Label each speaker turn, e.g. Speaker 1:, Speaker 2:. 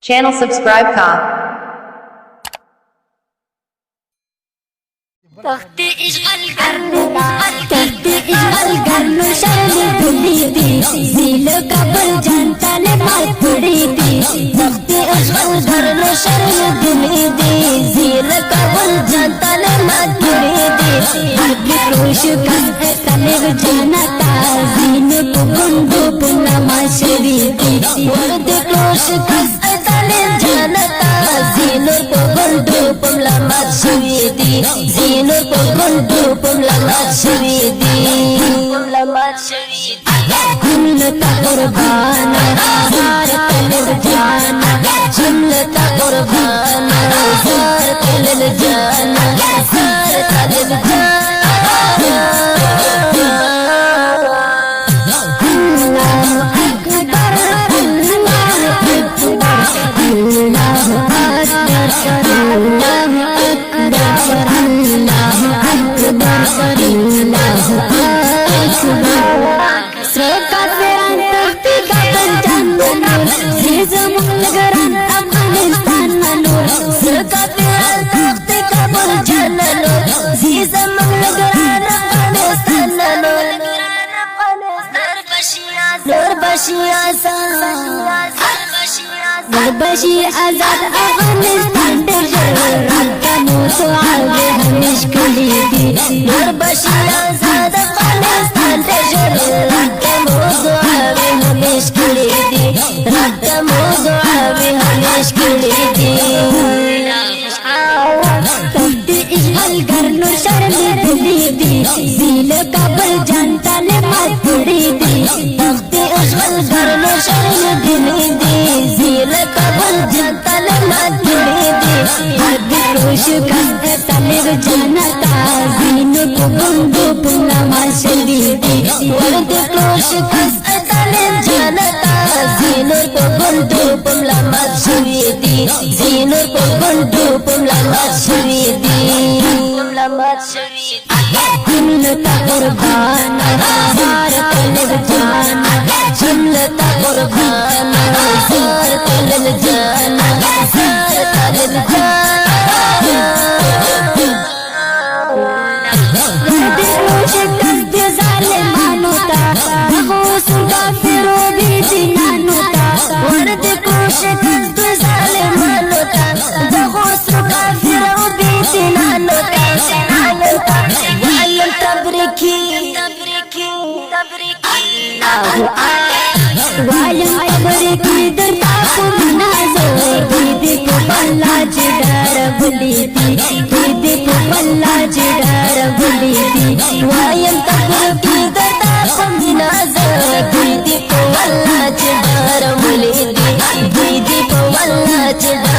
Speaker 1: Channel subscribe ka.
Speaker 2: तख्ती इश्क़ल करनो शर्म भूली थी, दिल का बल जानता ने मार पड़ी थी। तख्ती इश्क़ल करनो शर्म भूली थी, दिल का बल जानता ने मार पड़ी थी। अभी रोश का तले जाना था, जीन को गुंडो पुना माशरी थी। वर्द रोश का तले जाना था, जीन को गुंडो पुना माशरी थी। जीन को गुंडो पुना माशरी थी। जुमलता कुर्बाना जार तले जाना, जुमलता कुर्बाना जार तले जाना, जार तले जाना। बशी आजाद अफगानिस्तान तो आगे मुश्किल थी। बशी आजाद अफगानिस्तान तो आगे मुश्किल थी। मुश्किल थी। तख्ती इश्क़ल करनो शर्म भूली थी, दिल का बल जानता ने मार पड़ी थी। तख्ती इश्क़ल करनो शर्म भूली थी, दिल का बल जानता ने मार पड़ी थी। अभी रोश का तले जाना था, जीन को गुंडो पुना माशरी थी। वर्द रोश का तले जाना था, जीन को गुंडो पुना माशरी थी। जीन को गुंडो पुना माशरी थी। जुमलता कुर्बाना जार तले जाना, जुमलता कुर्बाना जार तले जाना, जार तले जाना। रोश कस्द ज़ालिमानो ता, बगोस काफिरो भी जिनानो ता। वर्द रोश कस्द ज़ालिमानो ता, बगोस काफिरो भी जिनानो ता। वायम तबरिकी दरता को मनाज़ो, ईद को पल्ला जिडार भूली थी, ईद को पल्ला जिडार भूली थी। वायम तबरिकी दरता को मनाज़ो, ईद को पल्ला जिडार भूली थी, ईद को पल्ला जिडार